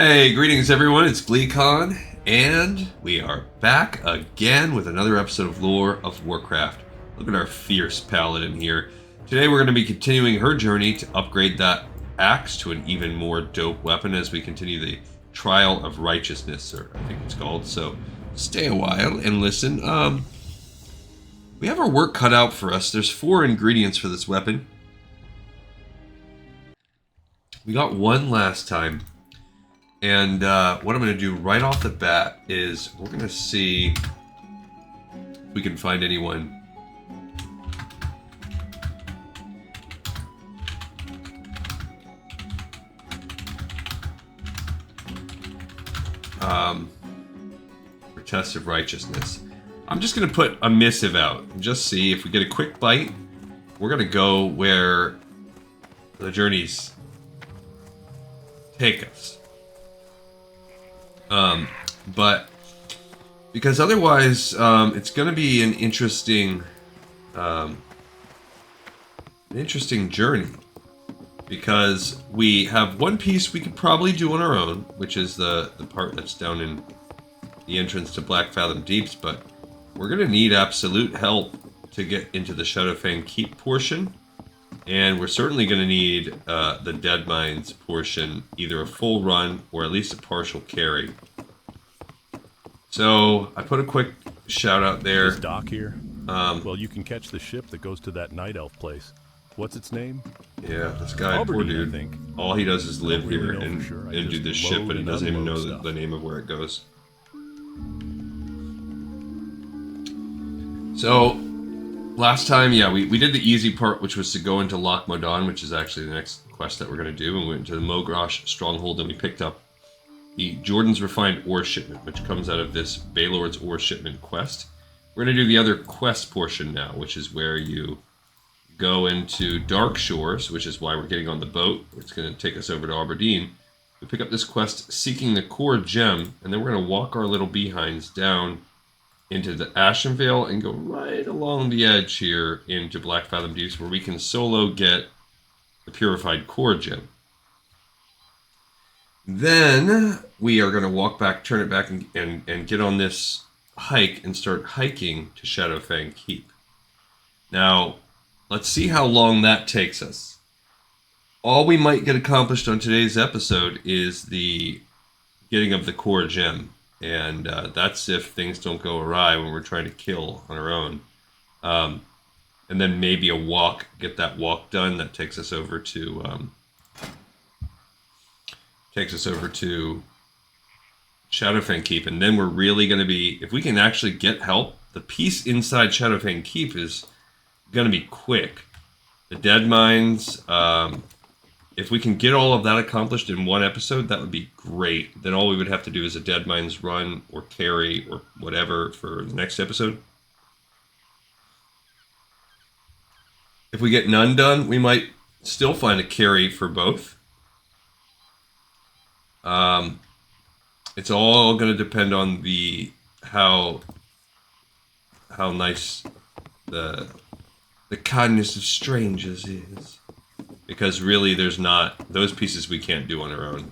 Hey, greetings everyone, it's GleeCon, and we are back again with another episode of Lore of Warcraft. Look at our fierce paladin here. Today we're going to be continuing her journey to upgrade that axe to an even more dope weapon as we continue the Trial of Righteousness, or I think it's called, so stay a while and listen. We have our work cut out for us. There's 4 ingredients for this weapon. We got one last time. And what I'm going to do right off the bat is we're going to see if we can find anyone for Test of Righteousness. I'm just going to put a missive out and just see if we get a quick bite. We're going to go where the journeys take us. But because otherwise, it's going to be an interesting journey. Because we have one piece we could probably do on our own, which is the part that's down in the entrance to Black Fathom Deeps. But we're going to need absolute help to get into the Shadowfang Keep portion. And we're certainly going to need the Dead Mines portion, either a full run or at least a partial carry. So I put a quick shout out there. This dock here? Well, you can catch the ship that goes to that night elf place. What's its name? Yeah, this guy, poor dude. I think. All he does is live here and do this ship, but he doesn't even know the name of where it goes. So last time, yeah, we did the easy part, which was to go into Loch Modan, which is actually the next quest that we're going to do, and we went into the Mogrosh Stronghold, and we picked up the Jordan's Refined Ore Shipment, which comes out of this Baylord's Ore Shipment quest. We're going to do the other quest portion now, which is where you go into Dark Shores, which is why we're getting on the boat. It's going to take us over to Aberdeen. We pick up this quest, Seeking the Core Gem, and then we're going to walk our little behinds down into the Ashenvale and go right along the edge here into Black Fathom Deeps, where we can solo get the Purified Core Gem. Then we are going to walk back, turn it back, and get on this hike and start hiking to Shadowfang Keep. Now, let's see how long that takes us. All we might get accomplished on today's episode is the getting of the Core Gem. And that's if things don't go awry when we're trying to kill on our own. And then maybe a walk, get that walk done. That takes us over to Shadowfang Keep. And then we're really going to be, if we can actually get help, the piece inside Shadowfang Keep is going to be quick. The Dead Mines, if we can get all of that accomplished in one episode, that would be great. Then all we would have to do is a Dead Mines run or carry or whatever for the next episode. If we get none done, we might still find a carry for both. It's all going to depend on how nice the kindness of strangers is. Because really, there's not, those pieces we can't do on our own,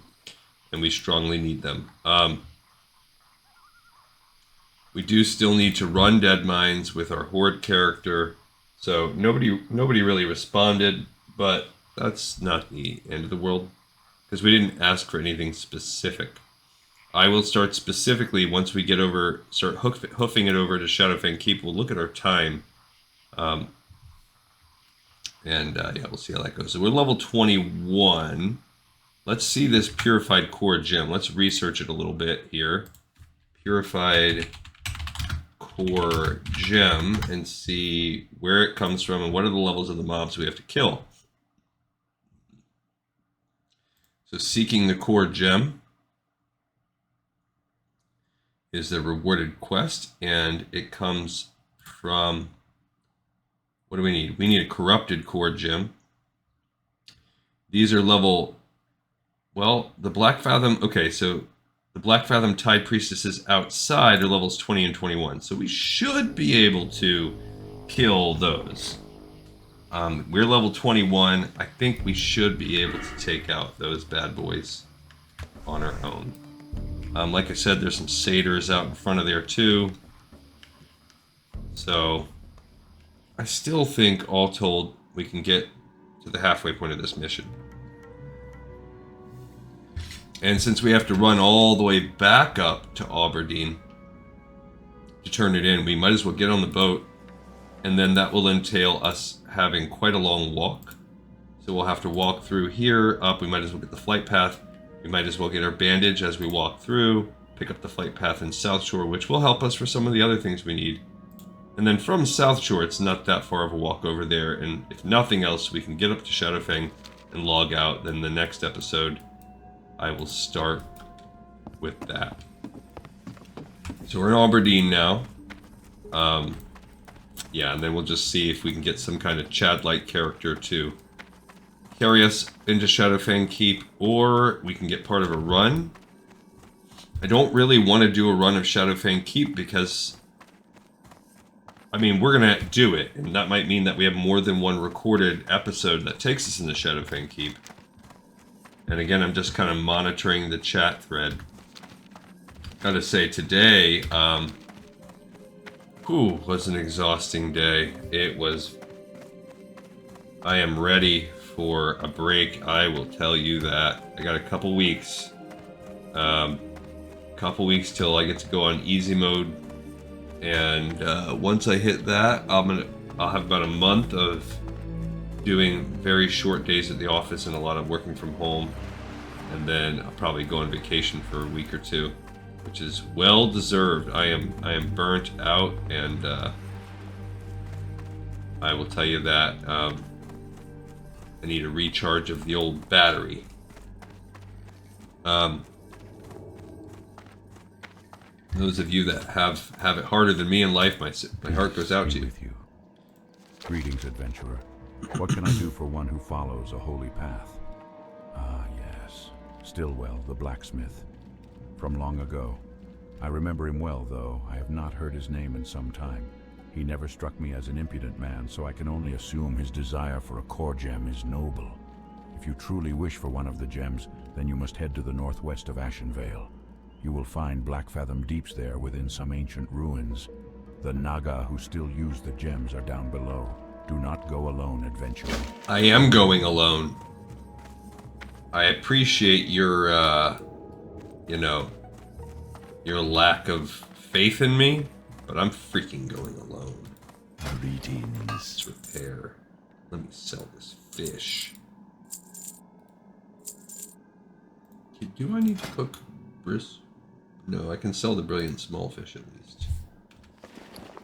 and we strongly need them. We do still need to run Dead Mines with our Horde character, so nobody really responded, but that's not the end of the world, because we didn't ask for anything specific. I will start specifically once we start hoofing it over to Shadowfang Keep. We'll look at our time. Yeah, we'll see how that goes. So we're level 21. Let's see this Purified Core Gem. Let's research it a little bit here. Purified Core Gem, and see where it comes from and what are the levels of the mobs we have to kill. So Seeking the Core Gem is the rewarded quest, and it comes from... What do we need? We need a Corrupted Core Gem. These are level... Well, the Black Fathom... Okay, so the Black Fathom Tide Priestesses outside are levels 20 and 21. So we should be able to kill those. We're level 21. I think we should be able to take out those bad boys. on our own. Like I said, there's some satyrs out in front of there too. So I still think, all told, we can get to the halfway point of this mission. And since we have to run all the way back up to Aberdeen to turn it in, we might as well get on the boat, and then that will entail us having quite a long walk. So we'll have to walk through here, up, we might as well get the flight path, we might as well get our bandage as we walk through, pick up the flight path in South Shore, which will help us for some of the other things we need. And then from South Shore, it's not that far of a walk over there, and if nothing else, we can get up to Shadowfang and log out. Then the next episode, I will start with that. So we're in Aberdeen now. Yeah, and then we'll just see if we can get some kind of Chad-like character to carry us into Shadowfang Keep, or we can get part of a run. I don't really want to do a run of Shadowfang Keep because, I mean, we're going to do it, and that might mean that we have more than one recorded episode that takes us into Shadowfang Keep. And again, I'm just kind of monitoring the chat thread. Gotta say, today, was an exhausting day. It was... I am ready for a break, I will tell you that. I got a couple weeks. Till I get to go on easy mode. And once I hit that, I'll have about a month of doing very short days at the office and a lot of working from home, and then I'll probably go on vacation for a week or two, which is well deserved. I am burnt out, and I will tell you that I need a recharge of the old battery. Those of you that have it harder than me in life, my heart goes out to you. With you. Greetings, adventurer. What can I do for one who follows a holy path? Ah, yes. Stillwell, the blacksmith. From long ago. I remember him well, though. I have not heard his name in some time. He never struck me as an impudent man, so I can only assume his desire for a core gem is noble. If you truly wish for one of the gems, then you must head to the northwest of Ashenvale. You will find Blackfathom Deeps there within some ancient ruins. The Naga who still use the gems are down below. Do not go alone, adventurer. I am going alone. I appreciate your, your lack of faith in me, but I'm freaking going alone. Greetings. Let's repair. Let me sell this fish. Do I need to cook bris? No, I can sell the brilliant small fish at least.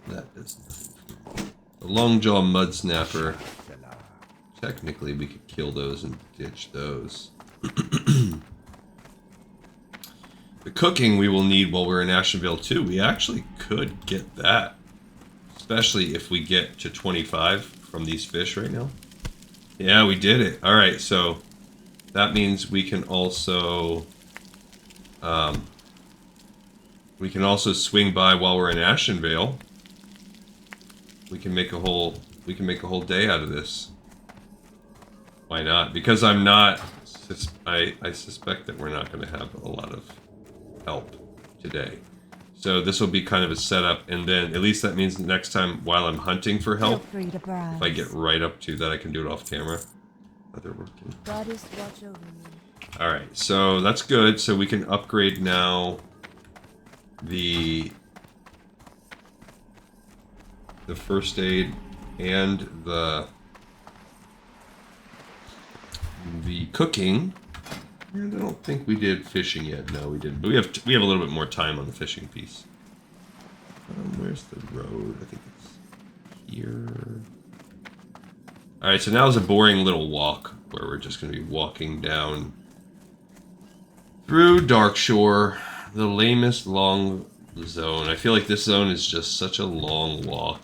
That does nothing for me. The longjaw mud snapper. Technically, we could kill those and ditch those. The cooking we will need while we're in Ashenvale too. We actually could get that. Especially if we get to 25 from these fish right now. Yeah, we did it. Alright, so that means we can also swing by while we're in Ashenvale. We can make a whole day out of this. Why not? Because I'm not, I suspect that we're not going to have a lot of help today. So this will be kind of a setup, and then at least that means the next time while I'm hunting for help, if I get right up to that, I can do it off camera. Oh, they're working. God is to watch over me. Alright, so that's good. So we can upgrade now the first aid and the cooking. And I don't think we did fishing yet. No, we didn't. But we have a little bit more time on the fishing piece. Where's the road? I think it's here. Alright, so now is a boring little walk where we're just going to be walking down through Darkshore, the lamest long zone. I feel like this zone is just such a long walk.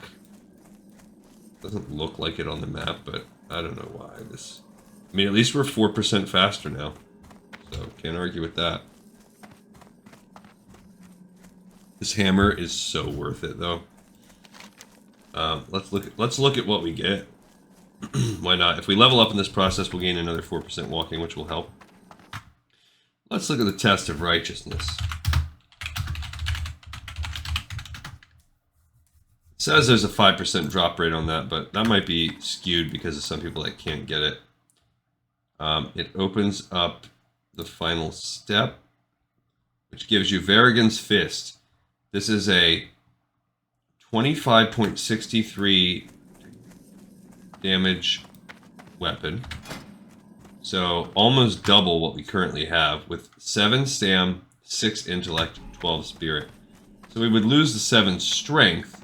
Doesn't look like it on the map, but I don't know why. I mean, at least we're 4% faster now. So, can't argue with that. This hammer is so worth it, though. Let's look at what we get. Why not? If we level up in this process, we'll gain another 4% walking, which will help. Let's look at the test of righteousness. It says there's a 5% drop rate on that, but that might be skewed because of some people that can't get it. It opens up the final step, which gives you Varrigan's Fist. This is a 25.63 damage weapon. So almost double what we currently have with 7 stam, 6 intellect, 12 spirit. So we would lose the 7 strength,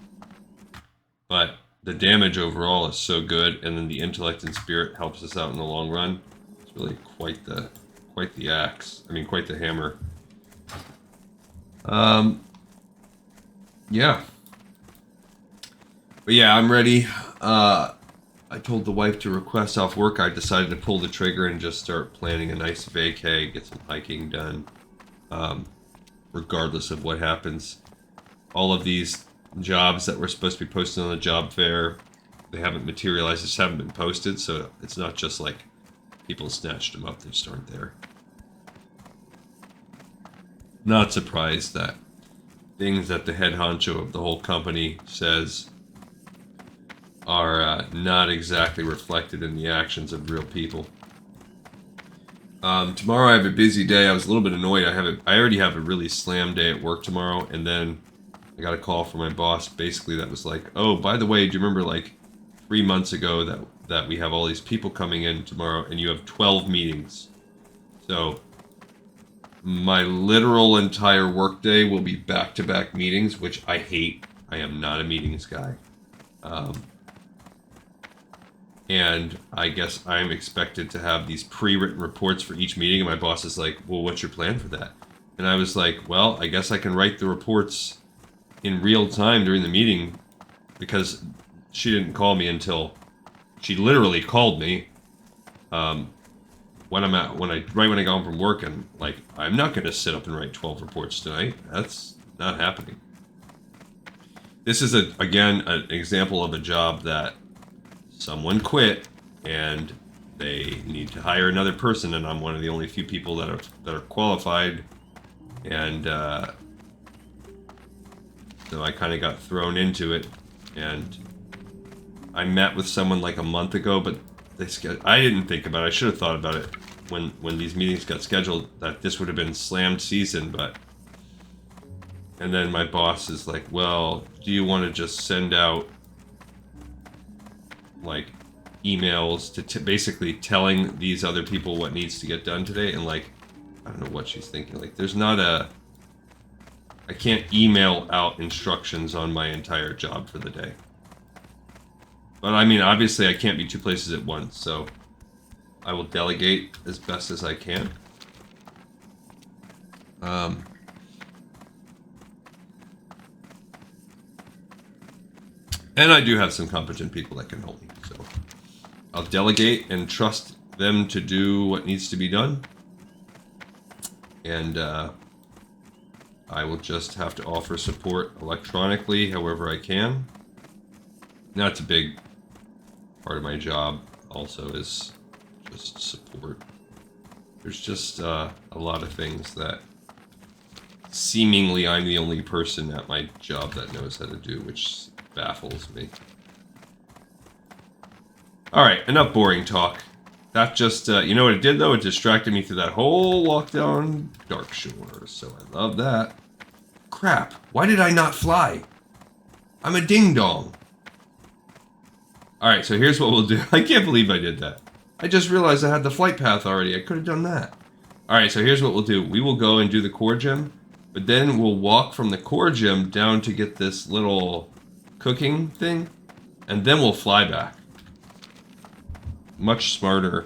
but the damage overall is so good, and then the intellect and spirit helps us out in the long run. It's really quite the axe. I mean, quite the hammer. Yeah. But yeah, I'm ready. I told the wife to request off work. I decided to pull the trigger and just start planning a nice vacay, get some hiking done. Regardless of what happens. All of these jobs that were supposed to be posted on the job fair, they haven't materialized, just haven't been posted, so it's not just like people snatched them up, they just aren't there. Not surprised that things that the head honcho of the whole company says are not exactly reflected in the actions of real people. Tomorrow I have a busy day. I was a little bit annoyed. I already have a really slammed day at work tomorrow, and then I got a call from my boss basically that was like, oh, by the way, do you remember like 3 months ago that we have all these people coming in tomorrow and you have 12 meetings? So my literal entire workday will be back-to-back meetings, which I hate. I am not a meetings guy. And I guess I'm expected to have these pre-written reports for each meeting, and my boss is like, well, what's your plan for that? And I was like, well, I guess I can write the reports in real time during the meeting, because she didn't call me until she literally called me right when I got home from work, and like, I'm not going to sit up and write 12 reports tonight. That's not happening. This is again an example of a job that someone quit and they need to hire another person, and I'm one of the only few people that are qualified, and so I kind of got thrown into it. And I met with someone like a month ago, but I didn't think about it. I should have thought about it when these meetings got scheduled, that this would have been slammed season, but and then my boss is like, well, do you want to just send out like emails to basically telling these other people what needs to get done today? And like, I don't know what she's thinking. Like, there's not I can't email out instructions on my entire job for the day. But I mean, obviously I can't be 2 places at once, so I will delegate as best as I can. And I do have some competent people that can help me, so I'll delegate and trust them to do what needs to be done. And I will just have to offer support electronically however I can. That's a big part of my job also, is just support. There's just a lot of things that seemingly I'm the only person at my job that knows how to do, which baffles me. Alright, enough boring talk. That just, you know what it did though? It distracted me through that whole walk down Dark Shore, so I love that. Crap, why did I not fly? I'm a ding-dong. Alright, so here's what we'll do. I can't believe I did that. I just realized I had the flight path already. I could have done that. Alright, so here's what we'll do. We will go and do the core gym, but then we'll walk from the core gym down to get this little cooking thing, and then we'll fly back. Much smarter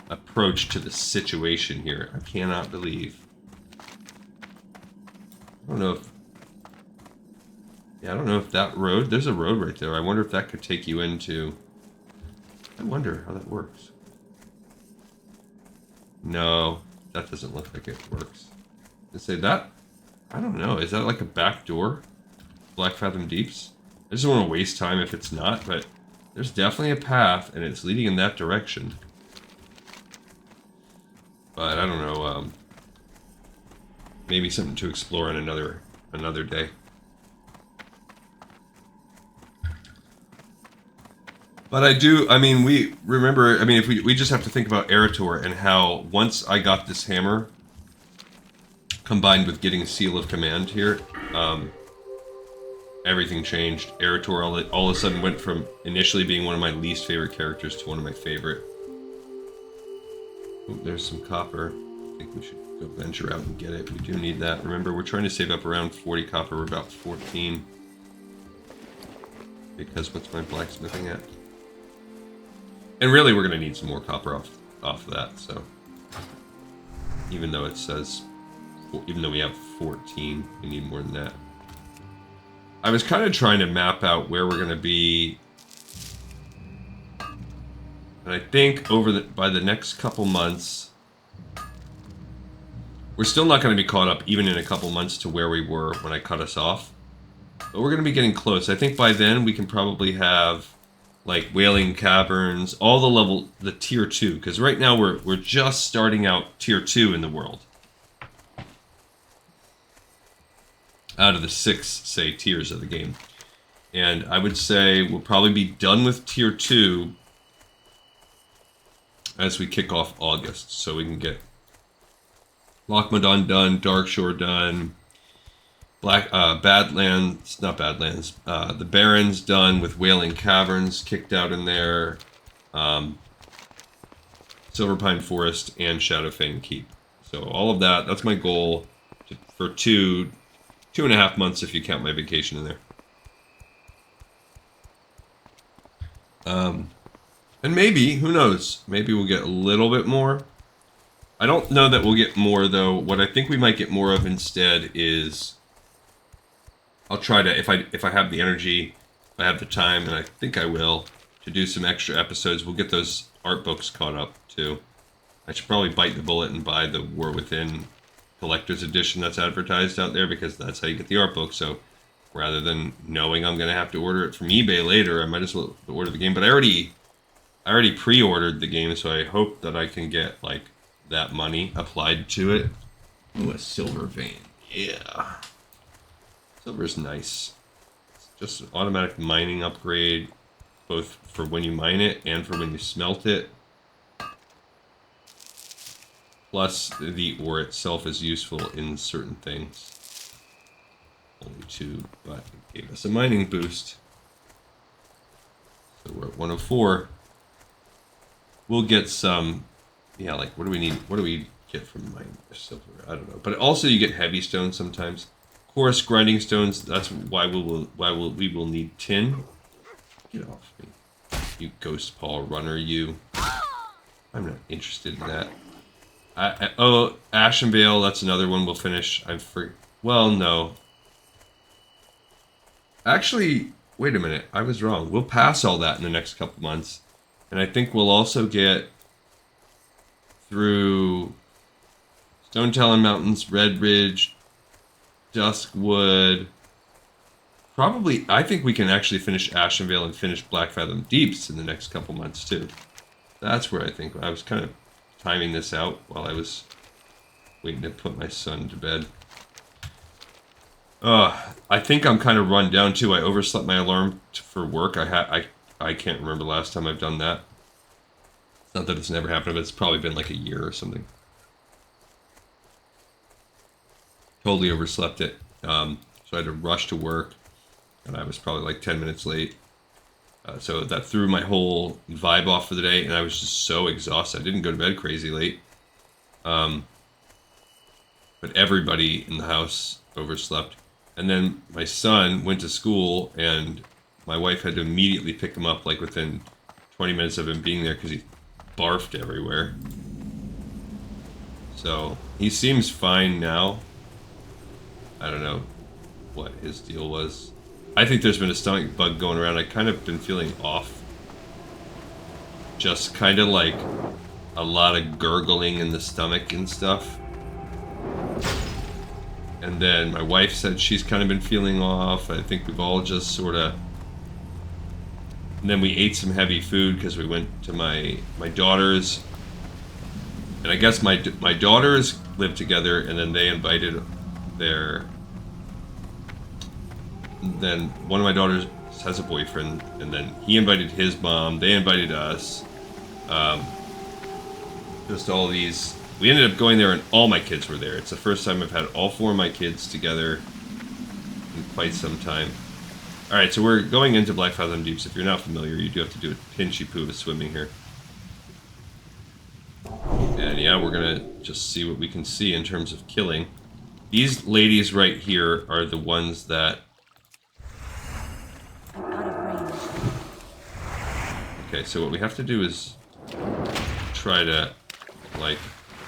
approach to the situation here. I cannot believe. I don't know if that road, there's a road right there. I wonder if that could take you into, I wonder how that works. No, that doesn't look like it works. I say that, I don't know, is that like a back door? Black Fathom Deeps? I just don't want to waste time if it's not, but there's definitely a path and it's leading in that direction. But I don't know, maybe something to explore on another day. But I mean, we remember, I mean, if we just have to think about Eretor and how once I got this hammer, combined with getting Seal of Command here, everything changed. Eretor all of a sudden went from initially being one of my least favorite characters to one of my favorite. Oh, there's some copper. I think we should go venture out and get it. We do need that. Remember, we're trying to save up around 40 copper. We're about 14. Because what's my blacksmithing at? And really, we're going to need some more copper off of that, so. Even though it says, even though we have 14, we need more than that. I was kind of trying to map out where we're going to be. And I think by the next couple months, we're still not going to be caught up, even in a couple months, to where we were when I cut us off. But we're going to be getting close. I think by then we can probably have like Wailing Caverns, all the tier 2, because right now we're just starting out tier 2 in the world. Out of the 6, say, tiers of the game. And I would say we'll probably be done with tier 2 as we kick off August, so we can get Lochmadon done, Darkshore done, Badlands, not Badlands, the Barrens done with Wailing Caverns kicked out in there, Silverpine Forest, and Shadowfang Keep. So all of that's my goal for 2.5 months if you count my vacation in there. And maybe, who knows, maybe we'll get a little bit more. I don't know that we'll get more, though. What I think we might get more of instead is, I'll try to, if I have the energy, if I have the time, and I think I will, to do some extra episodes. We'll get those art books caught up, too. I should probably bite the bullet and buy the War Within collector's edition that's advertised out there, because that's how you get the art book. So rather than knowing I'm going to have to order it from eBay later, I might as well order the game. But I already pre-ordered the game, so I hope that I can get like that money applied to it. Ooh, a silver vein. Yeah. Silver's nice. It's just an automatic mining upgrade, both for when you mine it and for when you smelt it. Plus, the ore itself is useful in certain things. Only 2, but it gave us a mining boost. So we're at 104. We'll get some, yeah, like, what do we need? What do we get from mining silver? I don't know. But also you get heavy stones sometimes. Coarse grinding stones, that's why we will need tin. Get off me. You ghost paw runner, you. I'm not interested in that. Oh, Ashenvale, that's another one we'll finish. Well, no. Actually, wait a minute. I was wrong. We'll pass all that in the next couple months. And I think we'll also get through Stone Talon Mountains, Red Ridge, Duskwood. Probably, I think we can actually finish Ashenvale and finish Blackfathom Deeps in the next couple months, too. That's where I think I was kind of timing this out while I was waiting to put my son to bed. I think I'm kind of run down too. I overslept my alarm for work. I can't remember the last time I've done that. It's not that it's never happened, but it's probably been like a year or something. Totally overslept it. So I had to rush to work, and I was probably like 10 minutes late. So that threw my whole vibe off for the day, and I was just so exhausted. I didn't go to bed crazy late. But everybody in the house overslept. And then my son went to school, and my wife had to immediately pick him up, like within 20 minutes of him being there, because he barfed everywhere. So he seems fine now. I don't know what his deal was. I think there's been a stomach bug going around. I kind of been feeling off. Just kind of like a lot of gurgling in the stomach and stuff. And then my wife said she's kind of been feeling off. I think we've all just sort of... And then we ate some heavy food because we went to my daughter's And I guess my daughters live together, and then they invited their... Then one of my daughters has a boyfriend, and then he invited his mom, they invited us. Just all these... We ended up going there and all my kids were there. It's the first time I've had all 4 of my kids together in quite some time. Alright, so we're going into Black Fathom Deeps. If you're not familiar, you do have to do a pinchy poo of swimming here. And yeah, we're gonna just see what we can see in terms of killing. These ladies right here are the ones that... I'm out of range. Okay, so what we have to do is try to, like,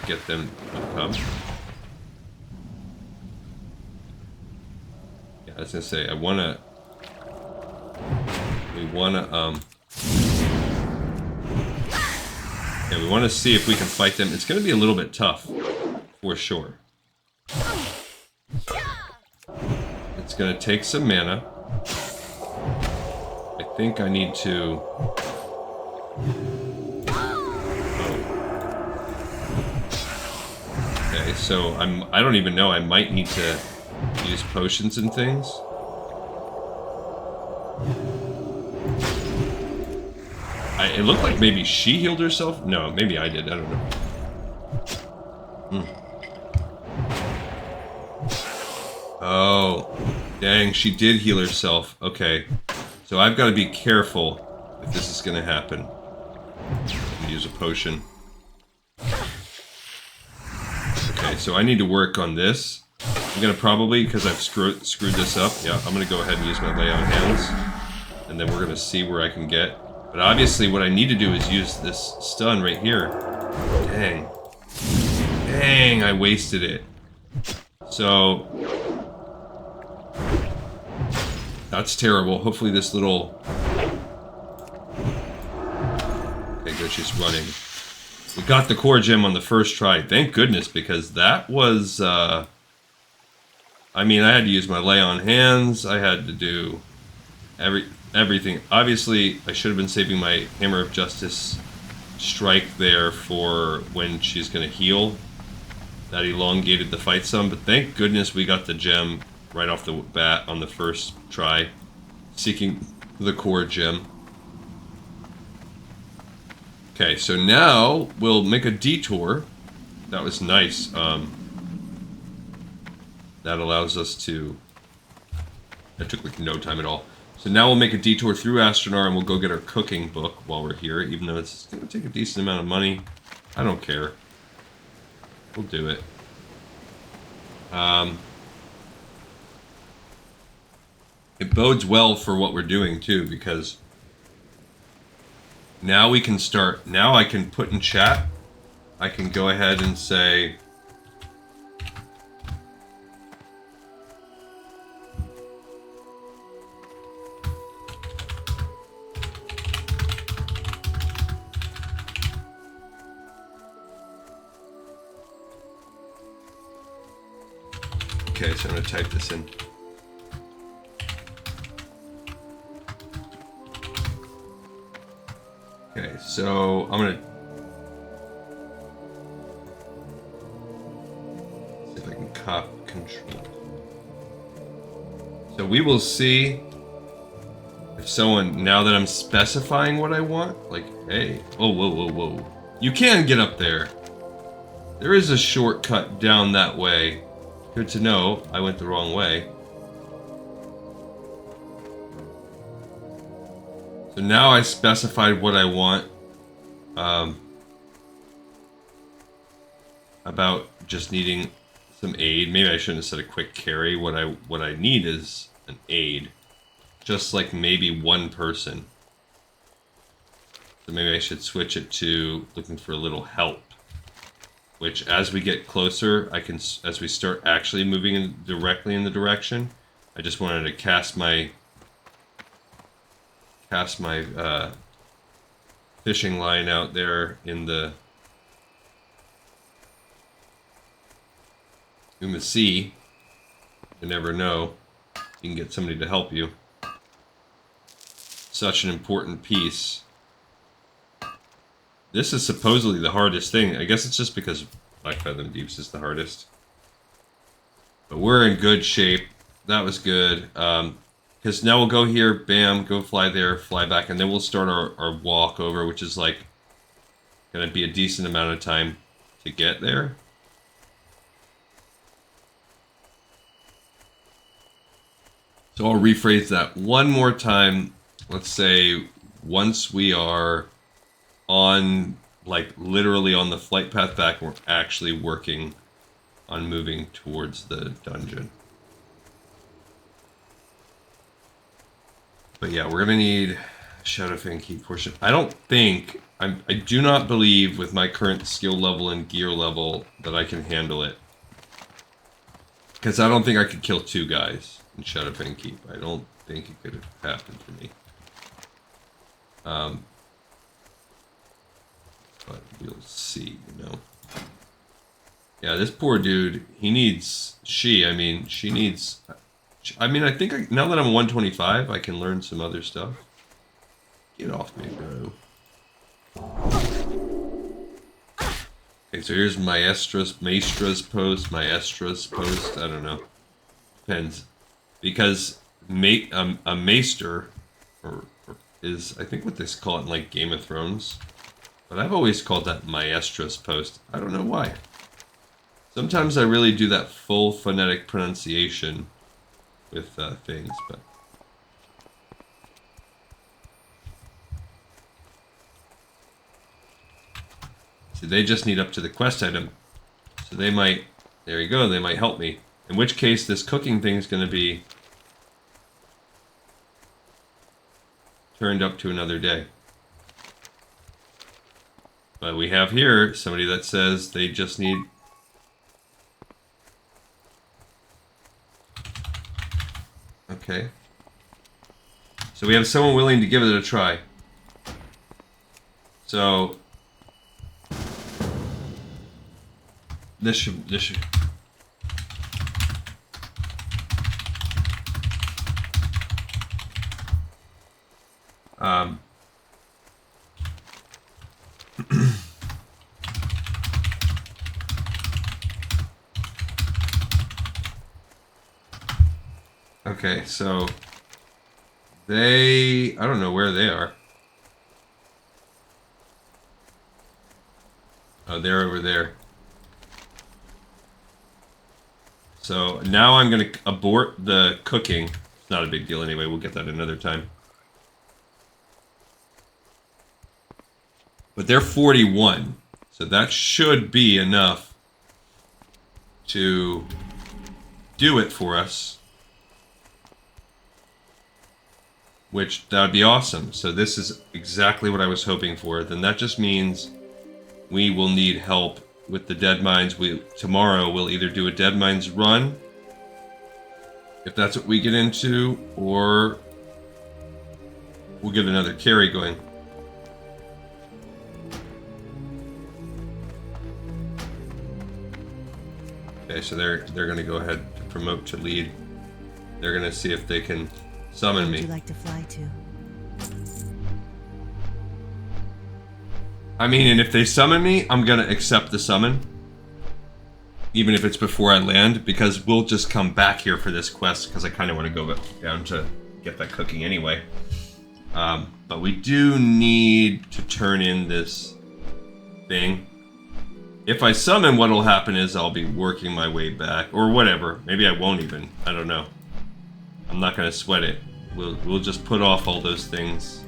get them to come. Yeah, I was gonna say, we wanna, yeah, we wanna see if we can fight them. It's gonna be a little bit tough, for sure. It's gonna take some mana. I think I need to... Okay, so I don't even know, I might need to use potions and things. It looked like maybe she healed herself. No, maybe I did, I don't know. Oh, dang, she did heal herself. Okay, so I've got to be careful if this is going to happen. Use a potion. Okay, so I need to work on this. I'm gonna probably, because I've screwed this up, yeah, I'm gonna go ahead and use my lay on hands. And then we're gonna see where I can get. But obviously what I need to do is use this stun right here. Dang. Dang, I wasted it. So... That's terrible. Hopefully this little... Okay, good, she's running. We got the core gem on the first try. Thank goodness, because that was, I mean, I had to use my lay on hands. I had to do everything. Obviously, I should have been saving my Hammer of Justice strike there for when she's going to heal. That elongated the fight some, but thank goodness we got the gem right off the bat on the first try, seeking the core gem. Okay, so now we'll make a detour. That was nice. That allows us to... That took like no time at all. So now we'll make a detour through Astronar and we'll go get our cooking book while we're here, even though it's going to take a decent amount of money. I don't care. We'll do it. It bodes well for what we're doing too, because now we can start, now I can put in chat, I can go ahead and say, okay, so I'm going to type this in. Okay, so I'm going to see if I can copy control. So we will see if someone, now that I'm specifying what I want, like, hey, oh, whoa, whoa, whoa. You can get up there. There is a shortcut down that way. Good to know, I went the wrong way. So now I specified what I want about just needing some aid. Maybe I shouldn't have said a quick carry. What I need is an aid. Just like maybe one person. So maybe I should switch it to looking for a little help. Which, as we get closer, as we start actually moving directly in the direction, I just wanted to cast my fishing line out there in the sea. You never know. You can get somebody to help you. Such an important piece. This is supposedly the hardest thing. I guess it's just because Black Fathom Deeps is the hardest. But we're in good shape. That was good. Because now we'll go here, bam, go fly there, fly back, and then we'll start our walk over, which is like going to be a decent amount of time to get there. So I'll rephrase that one more time. Let's say once we are on, like, literally on the flight path back, we're actually working on moving towards the dungeon. But yeah, we're gonna need Shadowfang key portion. I don't think, I do not believe with my current skill level and gear level that I can handle it. Because I don't think I could kill 2 guys in Shadowfang Keep. I don't think it could have happened to me. But we'll see, you know. Yeah, this poor dude, he needs, she needs, I think now that I'm 125, I can learn some other stuff. Get off me, bro. Okay, so here's Maestra's post, I don't know. Depends. Because a maester is, I think what they call it in like Game of Thrones. But I've always called that Maestra's post. I don't know why. Sometimes I really do that full phonetic pronunciation with things, but... See, they just need up to the quest item. So they might... There you go, they might help me. In which case, this cooking thing is going to be... turned up to another day. But we have here somebody that says they just need... Okay. So we have someone willing to give it a try. So... This should... Okay, so they, I don't know where they are. Oh, they're over there. So now I'm going to abort the cooking. It's not a big deal anyway, we'll get that another time. But they're 41, so that should be enough to do it for us. Which, that would be awesome. So this is exactly what I was hoping for. Then that just means we will need help with the Dead Mines. Tomorrow we'll either do a Dead Mines run, if that's what we get into, or we'll get another carry going. Okay, so they're going to go ahead to promote to lead. They're going to see if they can summon me. Would you like to fly to? I mean, and if they summon me, I'm gonna accept the summon. Even if it's before I land, because we'll just come back here for this quest, because I kind of want to go down to get that cooking anyway. But we do need to turn in this thing. If I summon, what'll happen is I'll be working my way back, or whatever. Maybe I won't even. I don't know. I'm not gonna sweat it. We'll just put off all those things.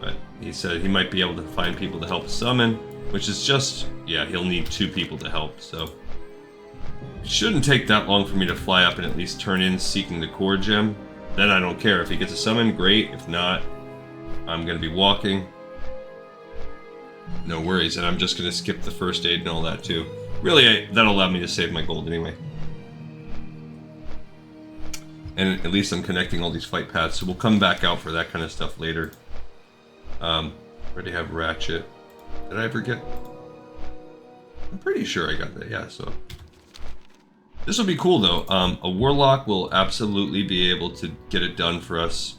But he said he might be able to find people to help summon, which is just, yeah, he'll need 2 people to help, so. It shouldn't take that long for me to fly up and at least turn in seeking the core gem. Then I don't care. If he gets a summon, great. If not, I'm gonna be walking. No worries, and I'm just gonna skip the first aid and all that too. Really, that'll allow me to save my gold anyway. And at least I'm connecting all these flight paths, so we'll come back out for that kind of stuff later. Already have Ratchet. Did I ever get... I'm pretty sure I got that, yeah, so... This will be cool, though. A Warlock will absolutely be able to get it done for us.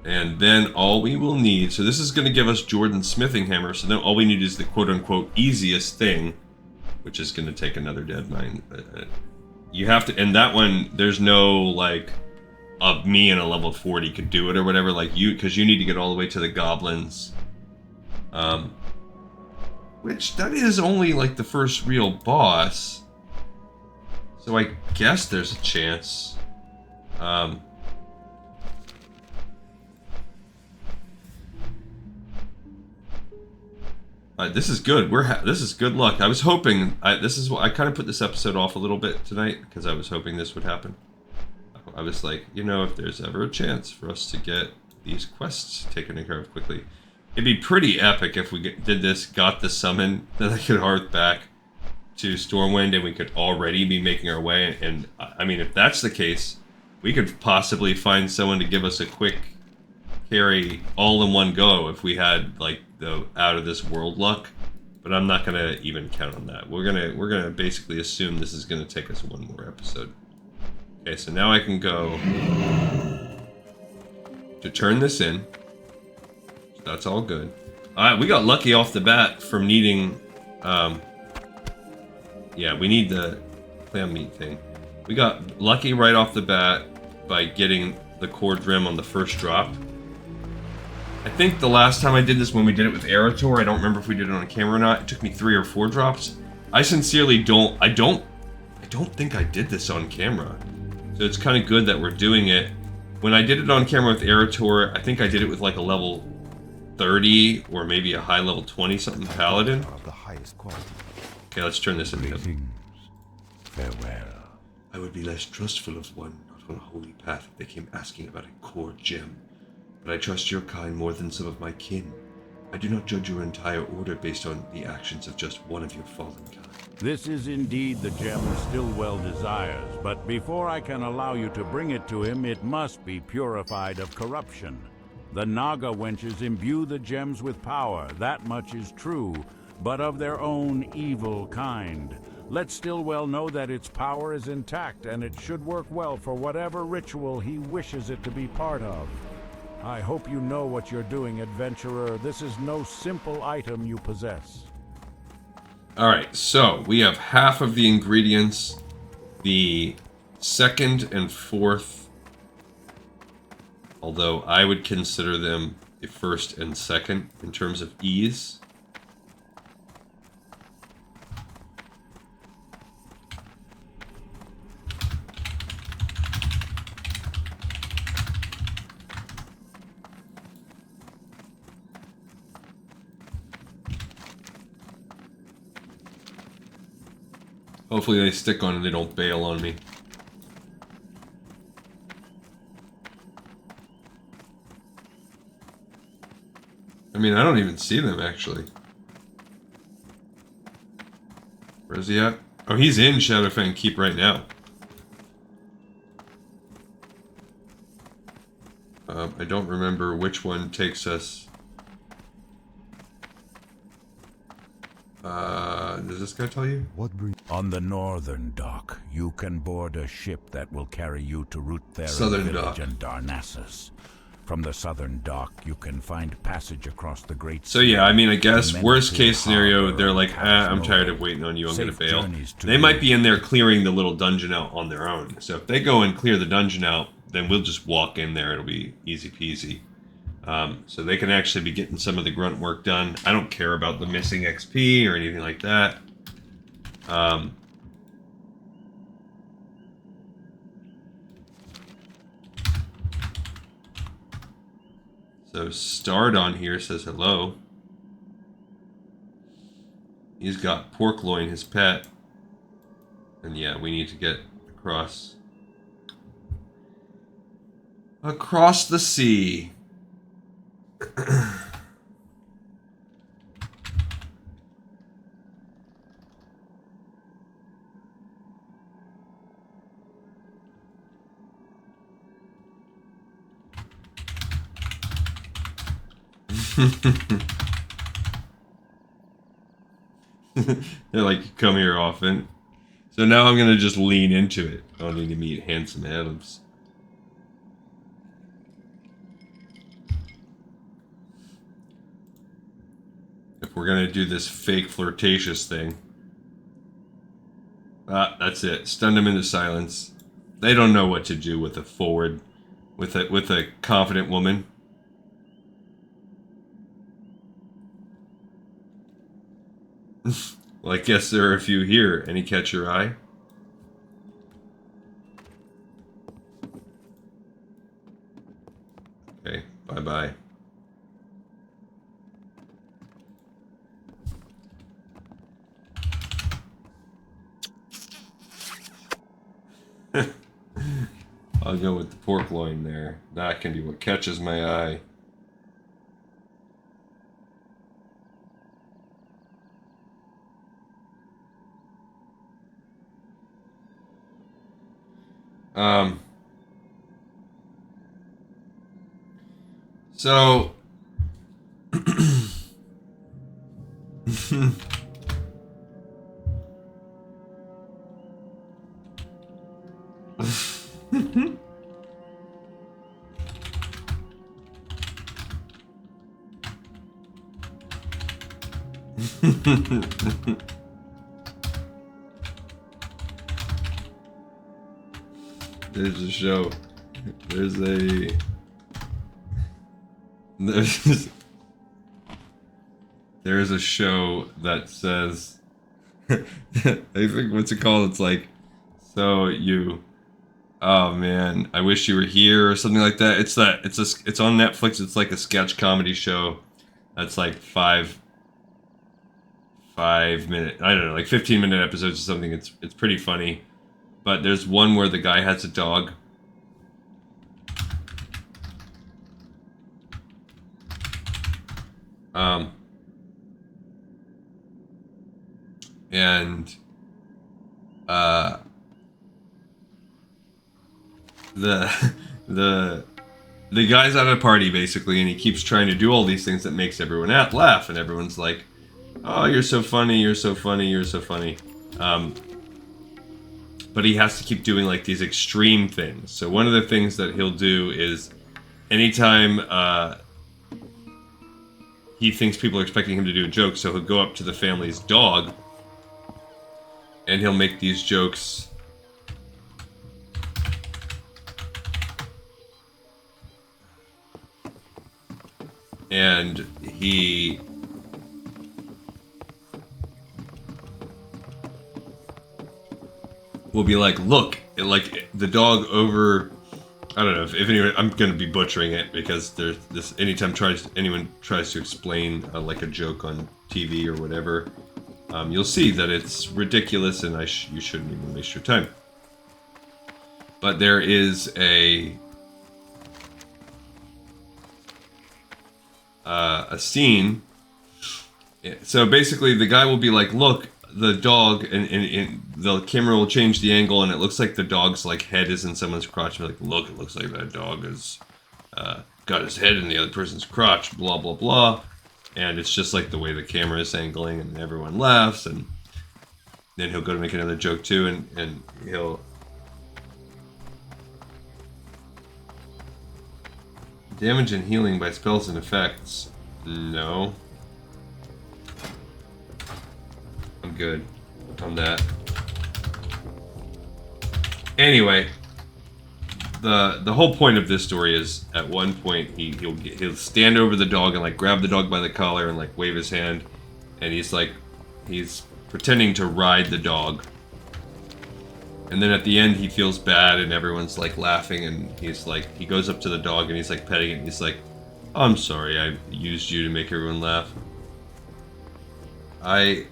And then all we will need, so this is going to give us Jordan's smithing hammer, so then all we need is the quote-unquote easiest thing, which is going to take another dead mine. You have to, and that one, there's no, like, me and a level 40 could do it or whatever, like you, because you need to get all the way to the goblins. Which, that is only, like, the first real boss. So I guess there's a chance. This is good. This is good luck. I was hoping. This is what I kind of put this episode off a little bit tonight because I was hoping this would happen. I was like, you know, if there's ever a chance for us to get these quests taken care of quickly, it'd be pretty epic if we did this, got the summon, then I could hearth back to Stormwind, and we could already be making our way. And I mean, if that's the case, we could possibly find someone to give us a quick carry all in one go if we had like the out of this world luck. But I'm not gonna even count on that. We're gonna basically assume this is gonna take us one more episode. Okay, so now I can go to turn this in. So that's all good. Alright, we got lucky off the bat from needing yeah, we need the clam meat thing. We got lucky right off the bat by getting the cord rim on the first drop. I think the last time I did this, when we did it with Erator, I don't remember if we did it on camera or not. It took me 3 or 4 drops. I sincerely don't think I did this on camera. So it's kind of good that we're doing it. When I did it on camera with Erator, I think I did it with like a level 30 or maybe a high level 20 something paladin. Of the highest quality. Okay, let's turn this into. Greetings. Farewell. I would be less trustful of one not on a holy path if they came asking about a core gem. But I trust your kind more than some of my kin. I do not judge your entire order based on the actions of just one of your fallen kind. This is indeed the gem Stillwell desires, but before I can allow you to bring it to him, it must be purified of corruption. The Naga wenches imbue the gems with power, that much is true, but of their own evil kind. Let Stillwell know that its power is intact, and it should work well for whatever ritual he wishes it to be part of. I hope you know what you're doing, adventurer. This is no simple item you possess. Alright, so we have half of the ingredients. The second and fourth, although I would consider them the first and second in terms of ease. Hopefully they stick on and they don't bail on me. I mean, I don't even see them, actually. Where is he at? Oh, he's in Shadowfang Keep right now. I don't remember which one takes us... does this guy tell you? On the northern dock, you can board a ship that will carry you to Root Theron Southern Village dock. and Darnassus. From the southern dock, you can find passage across the Great So yeah, I mean, I guess Sea. worst case scenario, Harbor they're like, I'm Casino. tired of waiting on you, I'm gonna Safe bail. journeys to They you. might be in there clearing the little dungeon out on their own. So if they go and clear the dungeon out, then we'll just walk in there, it'll be easy peasy. So they can actually be getting some of the grunt work done. I don't care about the missing XP or anything like that. So Stard on here says hello. He's got pork loin, his pet. And yeah, we need to get across the sea. They're like, you come here often. So now I'm gonna just lean into it. I don't need to meet Handsome Adams. If we're gonna do this fake flirtatious thing. That's it. Stunned them into silence. They don't know what to do with with a confident woman. Well, I guess there are a few here. Any catch your eye? Okay, bye-bye. I'll go with the pork loin there. That can be what catches my eye. So there's a show. There's a show that says I think what's it called? It's like, so you, oh man, I wish you were here or something like that. It's on Netflix. It's like a sketch comedy show. That's like 5 minute, I don't know, like 15-minute episodes or something. It's pretty funny. But there's one where the guy has a dog. And the guy's at a party basically, and he keeps trying to do all these things that makes everyone laugh, and everyone's like, "Oh, you're so funny, you're so funny, you're so funny." But he has to keep doing like these extreme things. So one of the things that he'll do is anytime he thinks people are expecting him to do a joke, so he'll go up to the family's dog and he'll make these jokes. And he will be like, look, like the dog over, I don't know if anyone, I'm gonna be butchering it because there's this, anytime anyone tries to explain like a joke on TV or whatever, you'll see that it's ridiculous and you shouldn't even waste your time. But there is a scene. So basically the guy will be like, look, the dog, and the camera will change the angle, and it looks like the dog's like head is in someone's crotch. And like, look, it looks like that dog has got his head in the other person's crotch. Blah blah blah, and it's just like the way the camera is angling, and everyone laughs. And then he'll go to make another joke too, and he'll damage and healing by spells and effects. No. I'm good on that. Anyway, the whole point of this story is at one point he'll stand over the dog and like grab the dog by the collar and like wave his hand, and he's pretending to ride the dog. And then at the end he feels bad and everyone's like laughing, and he's like, he goes up to the dog and he's like petting it, and he's like, I'm sorry I used you to make everyone laugh. I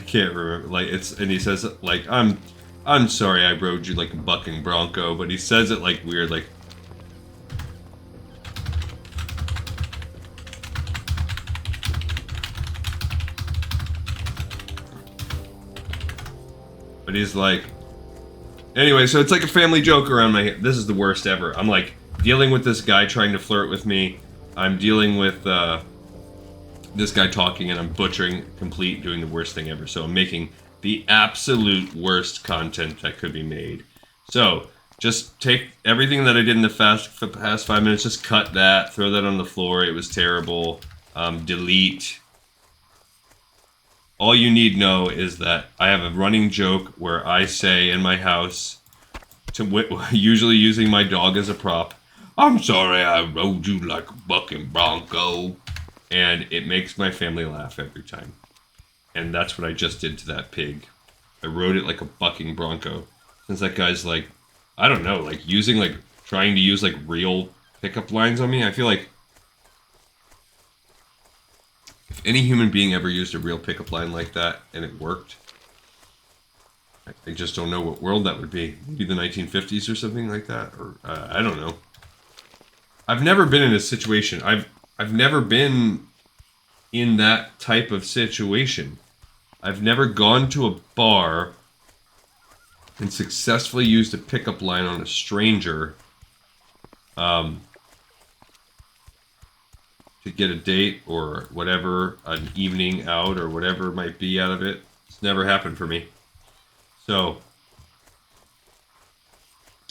can't remember. Like and he says like, I'm sorry I rode you like a bucking bronco, but he says it like weird, like. But he's like, anyway, so it's like a family joke around my head. This is the worst ever. I'm like dealing with this guy trying to flirt with me. I'm dealing with this guy talking, and I'm butchering doing the worst thing ever. So I'm making the absolute worst content that could be made. So just take everything that I did in the past 5 minutes, just cut that, throw that on the floor. It was terrible. Delete. All you need know is that I have a running joke where I say in my house, usually using my dog as a prop, "I'm sorry I rode you like a bucking bronco," and it makes my family laugh every time. And that's what I just did to that pig. I rode it like a bucking bronco. Since that guy's like, I don't know, like trying to use like real pickup lines on me. I feel like if any human being ever used a real pickup line like that and it worked, I just don't know what world that would be. Maybe the 1950s or something like that, or I don't know. I've never been in a situation. I've never been in that type of situation. I've never gone to a bar and successfully used a pickup line on a stranger to get a date or whatever, an evening out or whatever it might be out of it. It's never happened for me. So,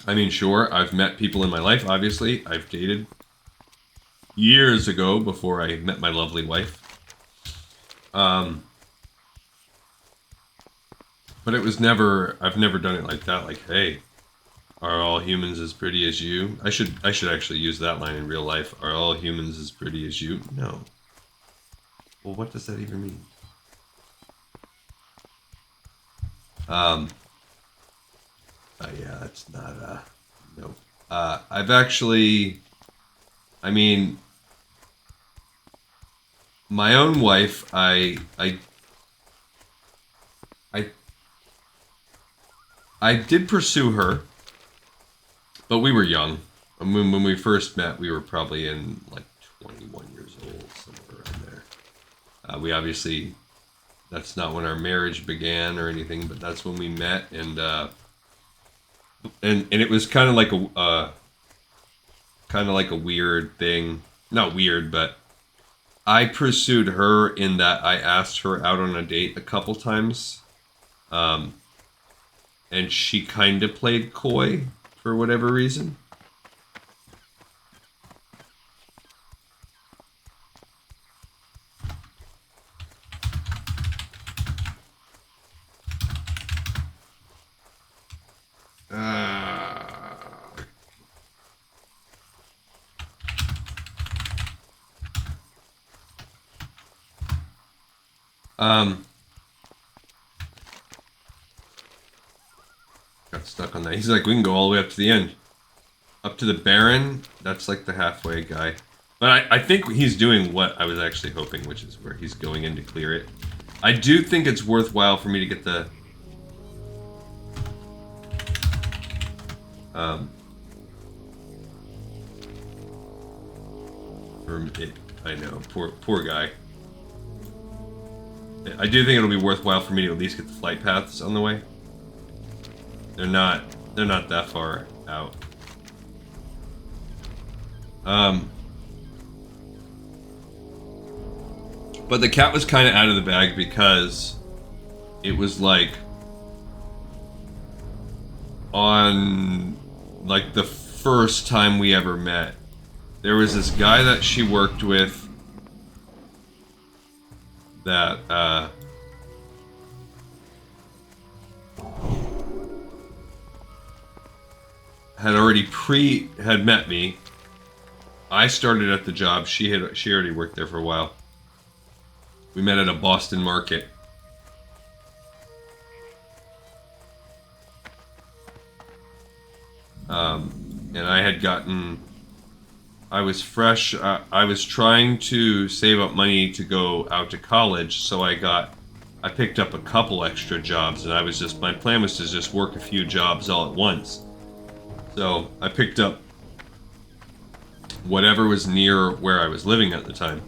I mean, sure, I've met people in my life, obviously. I've dated years ago before I met my lovely wife. But it was never, I've never done it like that. Like, hey, are all humans as pretty as you? I should actually use that line in real life. Are all humans as pretty as you? No. Well, what does that even mean? Yeah, that's not, no. I've actually, I mean, my own wife, I did pursue her, but we were young. When we first met, we were probably in like 21 years old, somewhere around there. We obviously, that's not when our marriage began or anything, but that's when we met, and it was kind of like a weird thing. Not weird, but I pursued her in that I asked her out on a date a couple times. And she kind of played coy for whatever reason. Got stuck on that. He's like, we can go all the way up to the end. Up to the Baron, that's like the halfway guy. But I think he's doing what I was actually hoping, which is where he's going in to clear it. I do think it's worthwhile for me to get the... I know, poor guy. I do think it'll be worthwhile for me to at least get the flight paths on the way. They're not that far out. But the cat was kind of out of the bag because it was like on like the first time we ever met. There was this guy that she worked with that had met me. I started at the job. She already worked there for a while. We met at a Boston market. And I was fresh. I was trying to save up money to go out to college, so I picked up a couple extra jobs, and my plan was to just work a few jobs all at once. So I picked up whatever was near where I was living at the time.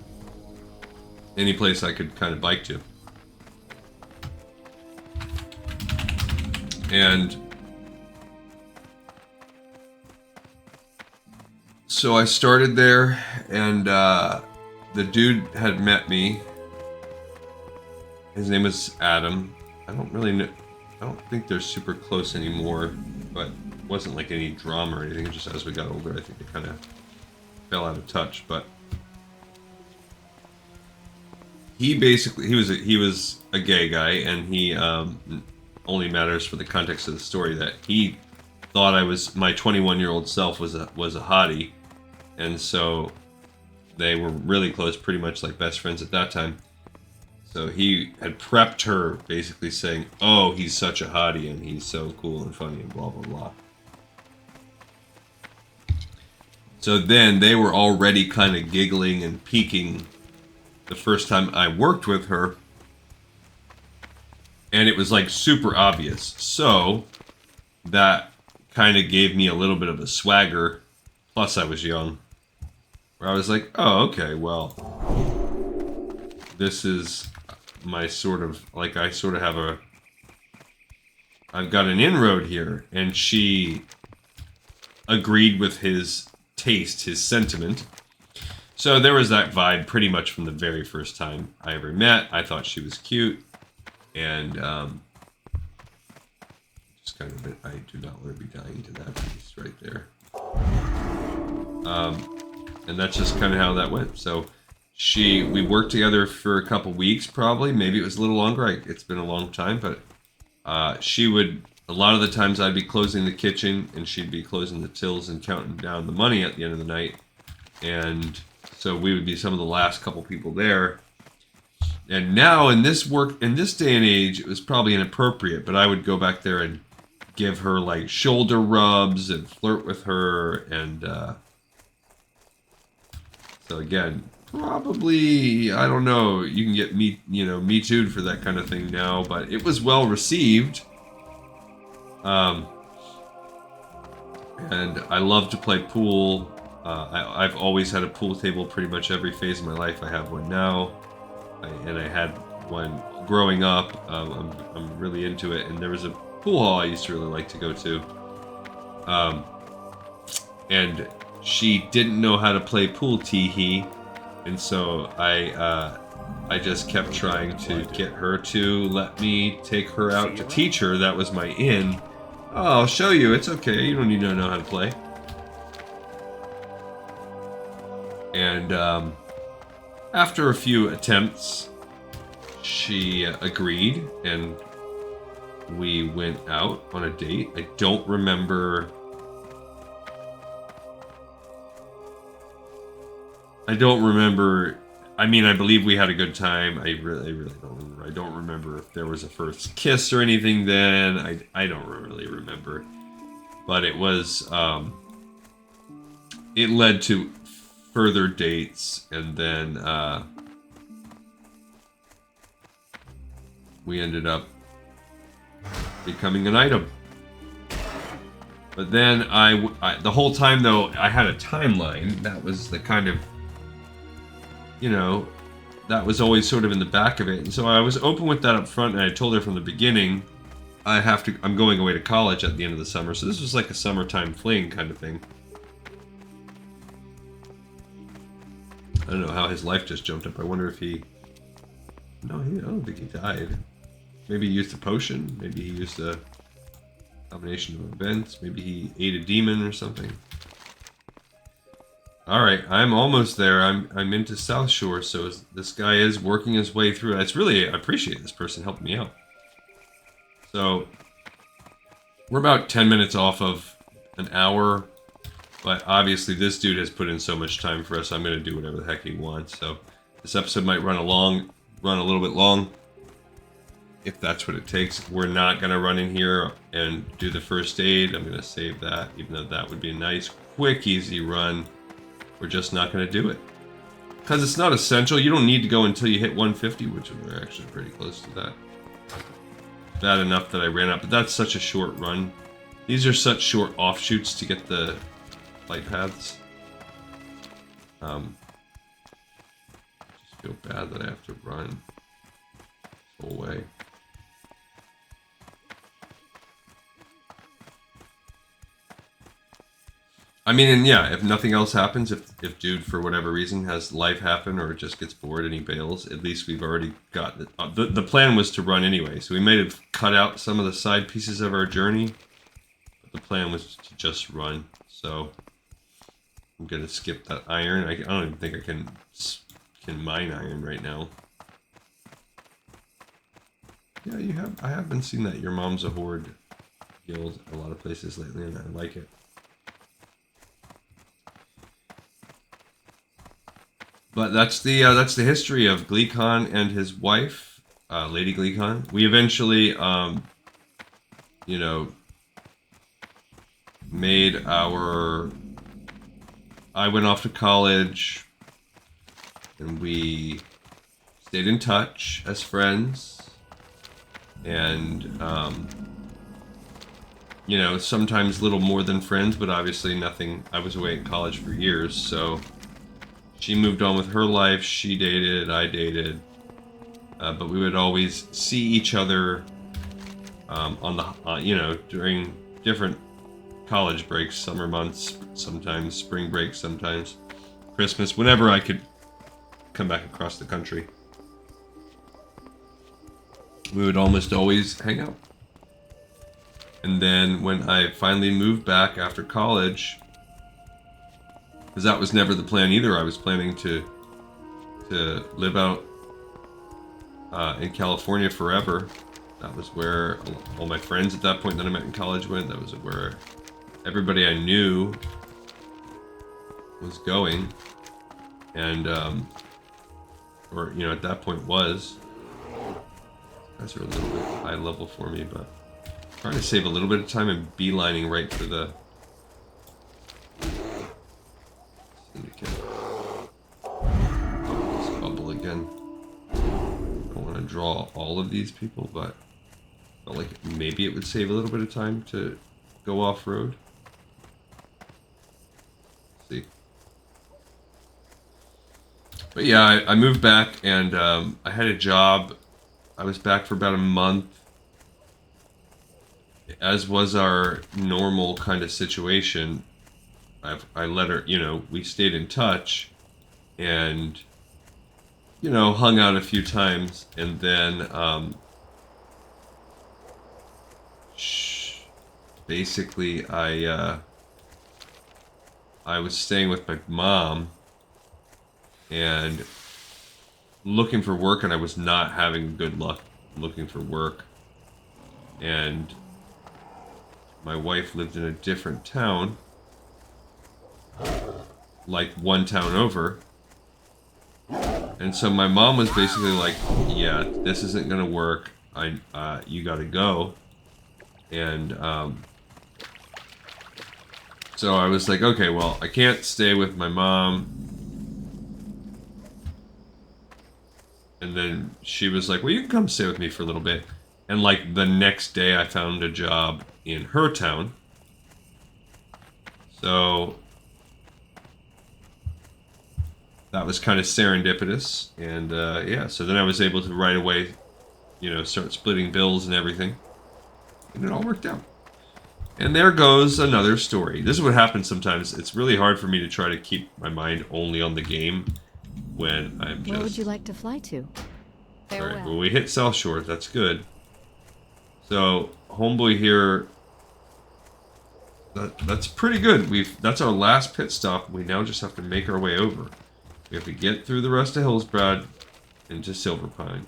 Any place I could kind of bike to. And so I started there, and the dude had met me. His name was Adam. I don't really know. I don't think they're super close anymore, but wasn't like any drama or anything. Just as we got older, I think it kind of fell out of touch. But he basically he was a gay guy, and he only matters for the context of the story that he thought my 21-year-old self was a hottie, and so they were really close, pretty much like best friends at that time. So he had prepped her, basically saying, "Oh, he's such a hottie, and he's so cool and funny, and blah blah blah." So then they were already kind of giggling and peeking the first time I worked with her, and it was like super obvious. So that kind of gave me a little bit of a swagger. Plus, I was young, where I was like, "Oh, okay, well, this is my sort of like I sort of have I've got an inroad here," and she agreed with his taste, his sentiment. So there was that vibe pretty much from the very first time I ever met. I thought she was cute, and just kind of I do not want to be dying to that piece right there. And that's just kind of how that went. So we worked together for a couple weeks, probably. Maybe it was a little longer. It's been a long time, but she would, a lot of the times I'd be closing the kitchen and she'd be closing the tills and counting down the money at the end of the night. And so we would be some of the last couple people there. And now in this day and age, it was probably inappropriate, but I would go back there and give her like shoulder rubs and flirt with her. And so again, probably, I don't know, you can get me too'd for that kind of thing now, but it was well received. And I love to play pool. I've always had a pool table pretty much every phase of my life. I have one now, and I had one growing up. I'm really into it, and there was a pool hall I used to really like to go to. And she didn't know how to play pool, tee-hee. And so I just kept trying to get her to let me take her out to teach her. That was my in. "Oh, I'll show you. It's okay. You don't need to know how to play." And after a few attempts, she agreed, and we went out on a date. I don't remember. I mean, I believe we had a good time. I really don't remember. I don't remember if there was a first kiss or anything then. I don't really remember. But it was, it led to further dates, and then we ended up becoming an item. But then the whole time though, I had a timeline. That was the kind of, that was always sort of in the back of it. And so I was open with that up front, and I told her from the beginning, I'm going away to college at the end of the summer. So this was like a summertime fling kind of thing. I don't know how his life just jumped up. I wonder if I don't think he died. Maybe he used a potion. Maybe he used a combination of events. Maybe he ate a demon or something. All right, I'm almost there. I'm into South Shore, so this guy is working his way through. I appreciate this person helping me out. So we're about 10 minutes off of an hour, but obviously this dude has put in so much time for us. I'm going to do whatever the heck he wants. So this episode might run a little bit long, if that's what it takes. We're not going to run in here and do the first aid. I'm going to save that, even though that would be a nice, quick, easy run. We're just not going to do it. Because it's not essential. You don't need to go until you hit 150, which we're actually pretty close to that. Bad enough that I ran out, but that's such a short run. These are such short offshoots to get the light paths. Just feel bad that I have to run the whole way. I mean, and yeah, if nothing else happens, if dude for whatever reason has life happen or just gets bored and he bails, at least we've already got the plan was to run anyway, so we may have cut out some of the side pieces of our journey. the plan was to just run, so I'm gonna skip that iron. I don't even think I can mine iron right now. Yeah, I have been seeing that Your Mom's a Horde guild a lot of places lately, and I like it. But that's the history of Gleekon and his wife, Lady Gleekon. We eventually, you know, made our. I went off to college, and we stayed in touch as friends, and you know, sometimes little more than friends, but obviously nothing. I was away in college for years, so. She moved on with her life, she dated, I dated, but we would always see each other on the, you know, during different college breaks, summer months, sometimes spring breaks, sometimes Christmas, whenever I could come back across the country. We would almost always hang out. And then when I finally moved back after college, because that was never the plan either. I was planning to live out in California forever. That was where all my friends at that point that I met in college went. That was where everybody I knew was going, and or you know, at that point was. Guys are a little bit high level for me, but I'm trying to save a little bit of time and beelining right for the. This bubble again. I don't want to draw all of these people, but I felt like maybe it would save a little bit of time to go off-road. See. But yeah, I moved back, and I had a job. I was back for about a month. As was our normal kind of situation, I let her, you know, we stayed in touch and, you know, hung out a few times, and then basically I was staying with my mom and looking for work, and I was not having good luck looking for work, and my wife lived in a different town, like one town over, and so my mom was basically like, yeah, this isn't gonna work, you gotta go. And so I was like, okay, well, I can't stay with my mom. And then she was like, well, you can come stay with me for a little bit. And like the next day I found a job in her town. So that was kind of serendipitous. And yeah, so then I was able to right away, you know, start splitting bills and everything. And it all worked out. And there goes another story. This is what happens sometimes. It's really hard for me to try to keep my mind only on the game when I'm just... Where would you like to fly to? Farewell. Alright, well, we hit South Shore. That's good. So, homeboy here... That's pretty good. That's our last pit stop. We now just have to make our way over. We have to get through the rest of Hillsbrad into Silver Pine.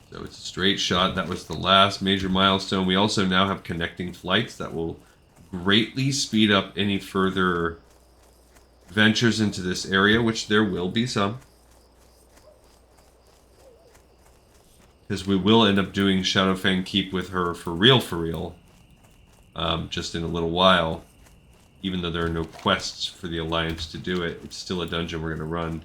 So it's a straight shot. That was the last major milestone. We also now have connecting flights that will greatly speed up any further ventures into this area, which there will be some. Because we will end up doing Shadowfang Keep with her for real, just in a little while. Even though there are no quests for the Alliance to do it, it's still a dungeon we're going to run.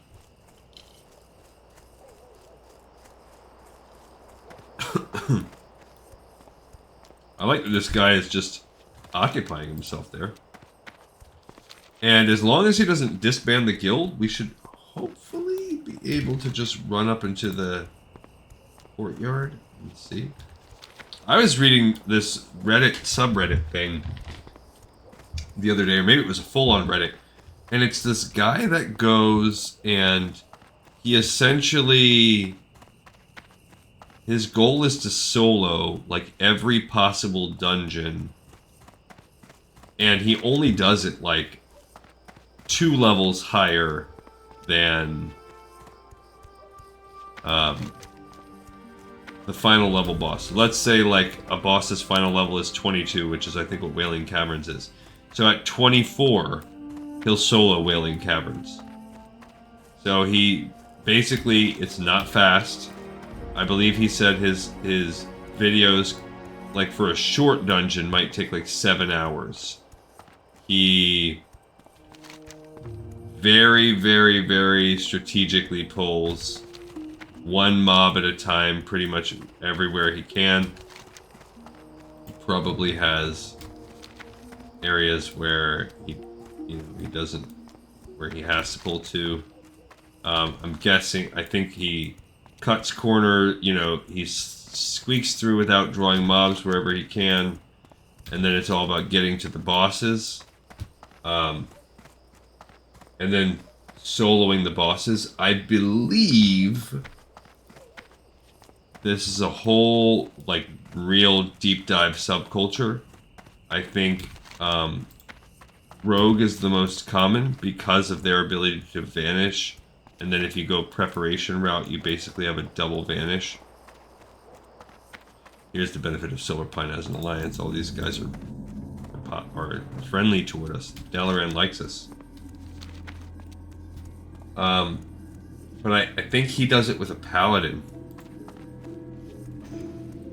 I like that this guy is just occupying himself there. And as long as he doesn't disband the guild, we should hopefully be able to just run up into the courtyard. Let's see. I was reading this Reddit subreddit thing the other day, or maybe it was a full-on Reddit, and it's this guy that goes and he essentially his goal is to solo like every possible dungeon, and he only does it like 2 levels higher than the final level boss. So let's say like a boss's final level is 22, which is I think what Wailing Caverns is. So at 24, he'll solo Wailing Caverns. So he basically, it's not fast. I believe he said his videos, like for a short dungeon, might take like 7 hours. He very, very, very strategically pulls one mob at a time pretty much everywhere he can. He probably has areas where he doesn't, where he has to pull 2. I'm guessing, I think he cuts corner, he squeaks through without drawing mobs wherever he can, and then it's all about getting to the bosses. And then soloing the bosses. I believe this is a whole, like, real deep dive subculture. I think Rogue is the most common because of their ability to vanish. And then if you go preparation route, you basically have a double vanish. Here's the benefit of Silver Pine as an alliance. All these guys are friendly toward us. Dalaran likes us. But I think he does it with a paladin.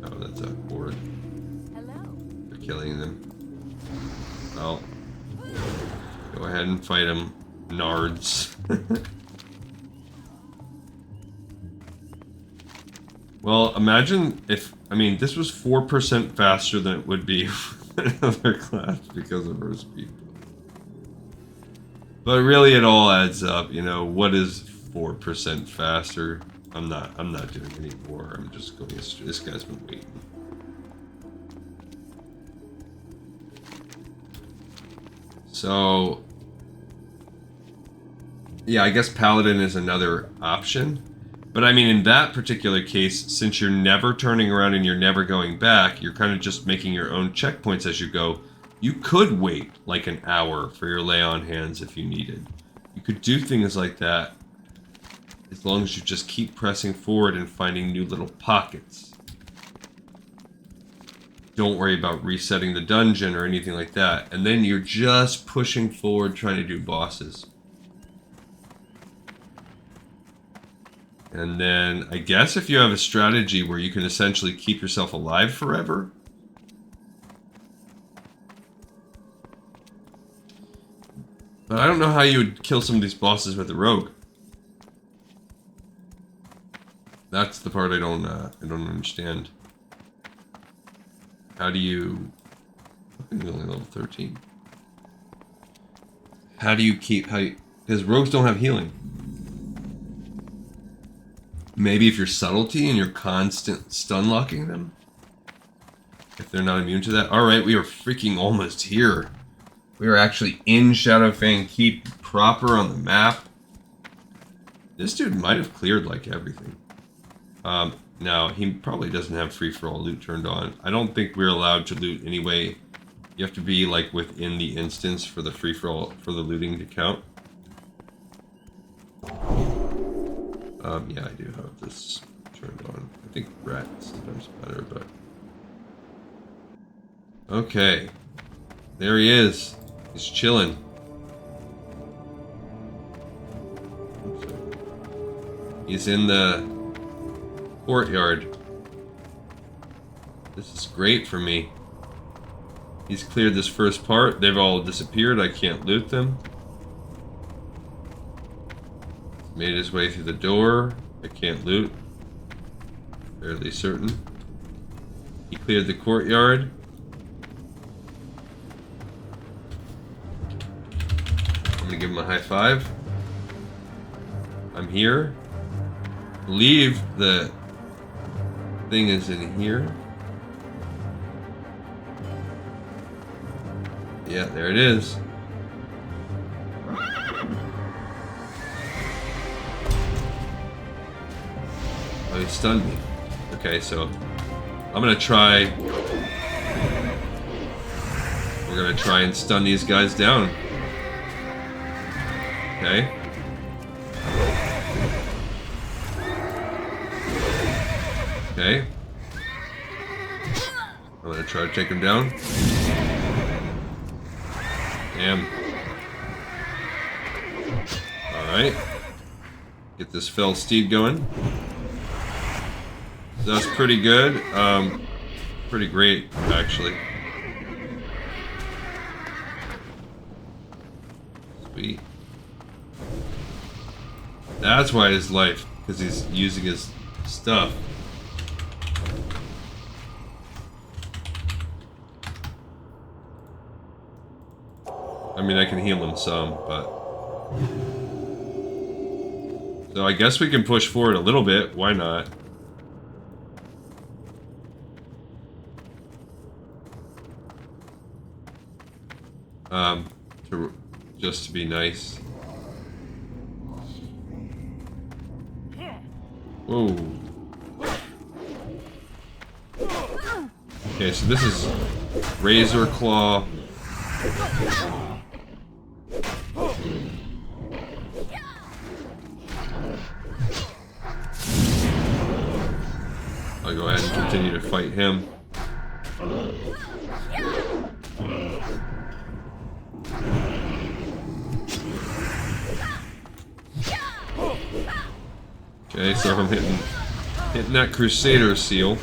Oh, that's a horde. Hello. They're killing them. Well, go ahead and fight him, nards. Well, imagine if, this was 4% faster than it would be with another class because of her speed. But really it all adds up, what is 4% faster? I'm not doing any more. I'm just going, this guy's been waiting. So, yeah, I guess Paladin is another option. But in that particular case, since you're never turning around and you're never going back, you're kind of just making your own checkpoints as you go. You could wait like an hour for your lay on hands if you needed. You could do things like that as long as you just keep pressing forward and finding new little pockets. Don't worry about resetting the dungeon or anything like that. And then you're just pushing forward trying to do bosses. And then, I guess if you have a strategy where you can essentially keep yourself alive forever. But I don't know how you would kill some of these bosses with a rogue. That's the part I don't understand. How do you... I think he's only level 13. How do you keep... because rogues don't have healing. Maybe if you're subtlety and you're constant stun locking them. If they're not immune to that. Alright, we are freaking almost here. We are actually in Shadowfang Keep proper on the map. This dude might have cleared like everything. No, he probably doesn't have free-for-all loot turned on. I don't think we're allowed to loot anyway. You have to be like within the instance for the free-for-all, for the looting to count. Yeah, I do have this turned on. I think rat is sometimes better, but... Okay. There he is. He's chilling. He's in the courtyard. This is great for me. He's cleared this first part. They've all disappeared. I can't loot them. Made his way through the door. I can't loot. Fairly certain. He cleared the courtyard. I'm gonna give him a high five. I'm here. I believe the thing is in here. Yeah, there it is. Oh, he stunned me. Okay, so I'm gonna try. We're gonna try and stun these guys down. Okay. Okay. I'm gonna try to take him down. Damn. Alright. Get this fell steed going. That's pretty good. Pretty great, actually. Sweet. That's why his life, because he's using his stuff. I mean, I can heal him some, but... So I guess we can push forward a little bit. Why not? Just to be nice. Whoa. Okay, so this is Razor Claw. I'll go ahead and continue to fight him. Okay, so I'm hitting that Crusader seal.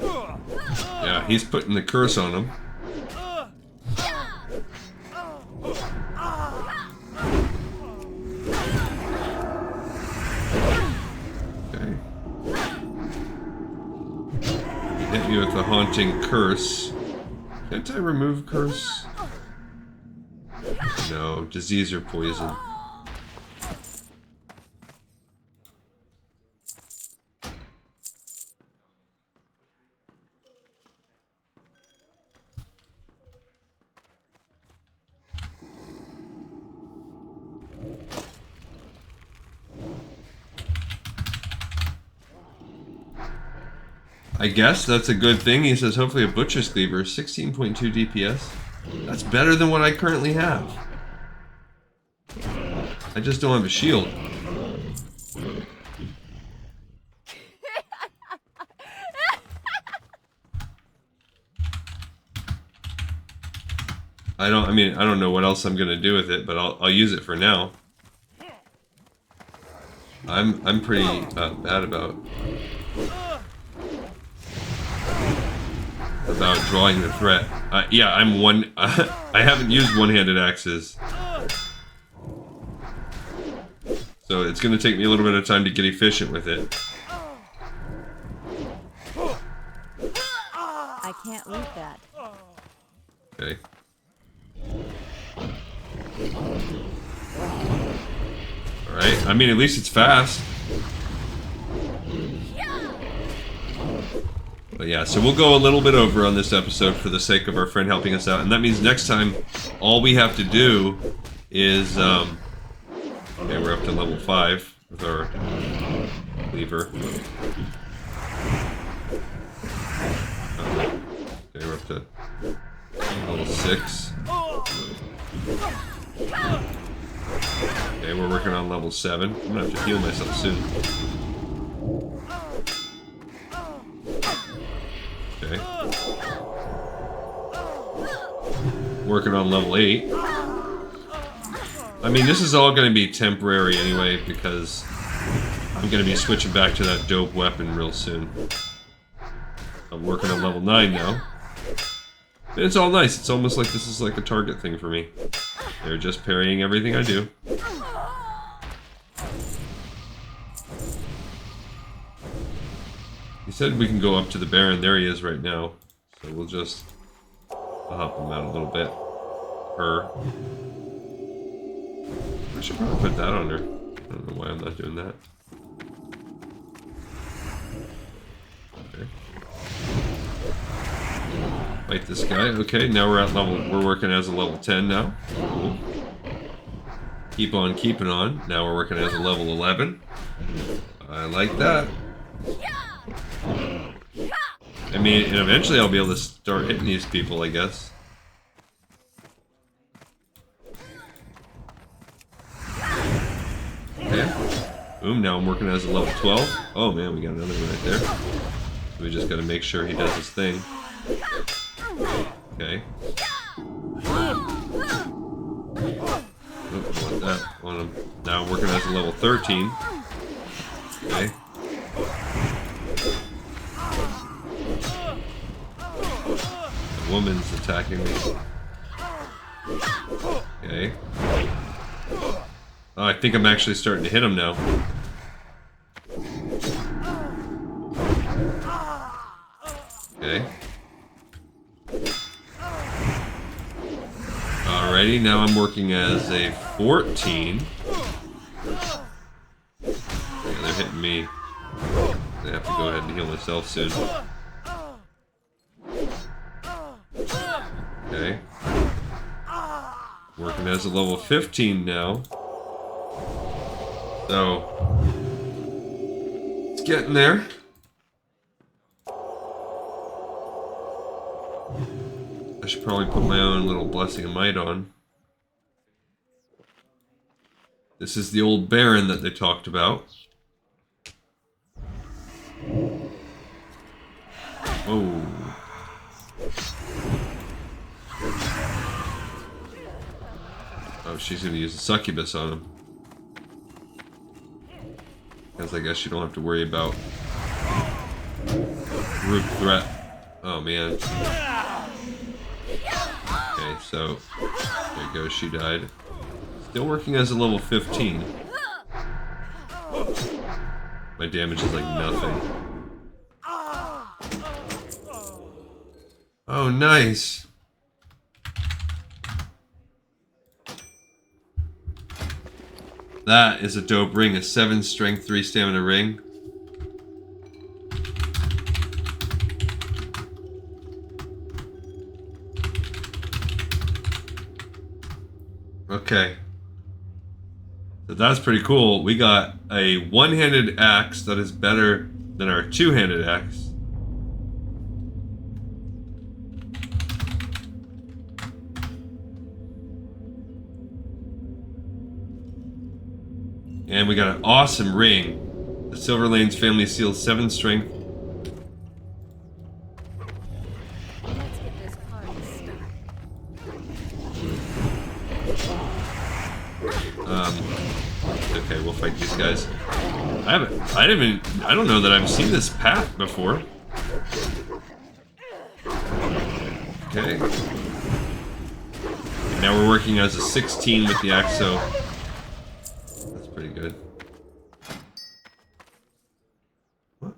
Yeah, he's putting the curse on him. Okay. Hit me with the haunting curse. Can't I remove curse? No, disease or poison. I guess that's a good thing. He says, hopefully a Butcher's Cleaver, 16.2 DPS. That's better than what I currently have. I just don't have a shield. I don't know what else I'm gonna do with it, but I'll use it for now. I'm pretty bad about drawing the threat. Yeah, I'm one. I haven't used one-handed axes, so it's going to take me a little bit of time to get efficient with it. I can't loot that. Okay. All right. I mean, at least it's fast. But yeah, so we'll go a little bit over on this episode for the sake of our friend helping us out. And that means next time, all we have to do is, okay, we're up to level 5 with our cleaver. Okay, we're up to level 6. Okay, we're working on level 7. I'm gonna have to heal myself soon. Okay. Working on level 8. I mean, this is all going to be temporary anyway, because I'm going to be switching back to that dope weapon real soon. I'm working on level 9 now. And it's all nice. It's almost like this is like a target thing for me. They're just parrying everything I do. He said we can go up to the Baron. There he is right now. So we'll just... I'll help him out a little bit. Her. I should probably put that on her. I don't know why I'm not doing that. Okay. Fight this guy. Okay, now we're at level... We're working as a level 10 now. Cool. Keep on keeping on. Now we're working as a level 11. I like that. I mean, and eventually I'll be able to start hitting these people, I guess. Okay. Boom, now I'm working as a level 12. Oh man, we got another one right there. So we just gotta make sure he does his thing. Okay. Oops, I want that on him. Now I'm working as a level 13. Okay. The woman's attacking me. Okay. Oh, I think I'm actually starting to hit him now. Okay. Alrighty, now I'm working as a 14. Yeah, they're hitting me. I have to go ahead and heal myself soon. Okay. Working as a level 15 now. So, it's getting there. I should probably put my own little Blessing of Might on. This is the old Baron that they talked about. Oh. Oh, she's gonna use a succubus on him. Because I guess you don't have to worry about group threat. Oh man. Okay, so there you go, she died. Still working as a level 15. My damage is like nothing. Oh, nice. That is a dope ring, a 7 strength, 3 stamina ring. Okay. So that's pretty cool. We got a one-handed axe that is better than our two-handed axe. And we got an awesome ring. The Silver Lanes family seal, 7 strength. Let's get this party started. Okay, we'll fight these guys. I don't know that I've seen this path before. Okay. Now we're working as a 16 with the axe, so that's pretty good. What?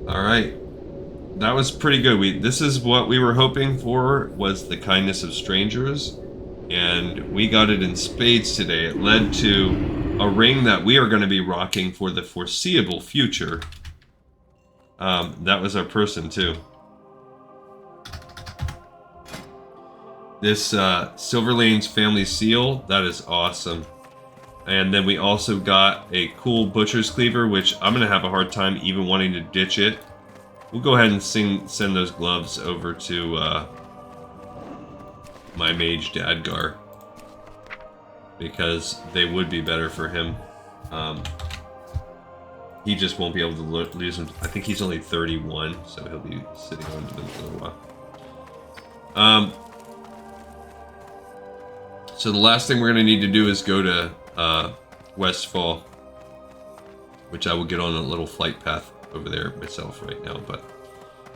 All right. That was pretty good. This is what we were hoping for, was the kindness of strangers, and we got it in spades today. It led to a ring that we are going to be rocking for the foreseeable future. That was our person too. This Silver Lanes family seal, that is awesome. And then we also got a cool butcher's cleaver, which I'm going to have a hard time even wanting to ditch it. We'll go ahead and send those gloves over to my mage Dadgar, because they would be better for him. He just won't be able to lose them. I think he's only 31, so he'll be sitting on to them for a little while. So the last thing we're going to need to do is go to Westfall, which I will get on a little flight path over there myself right now. But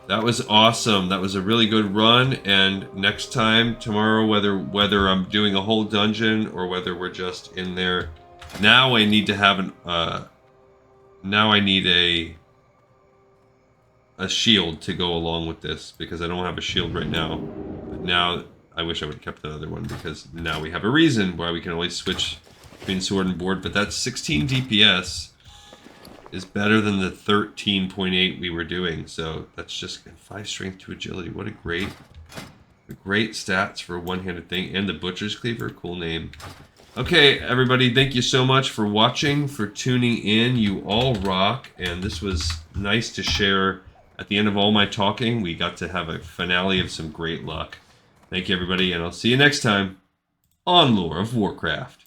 that was awesome. That was a really good run. And next time, tomorrow, whether I'm doing a whole dungeon or whether we're just in there, now I need to have a shield to go along with this, because I don't have a shield right now. But now I wish I would have kept the other one, because now we have a reason why we can always switch between sword and board. But that's 16 DPS is better than the 13.8 we were doing. So that's just 5 strength, 2 agility. What a great Great stats for a one-handed thing. And the Butcher's Cleaver, cool name. Okay, everybody, thank you so much for watching, for tuning in. You all rock, and this was nice to share. At the end of all my talking, we got to have a finale of some great luck. Thank you, everybody, and I'll see you next time on Lore of Warcraft.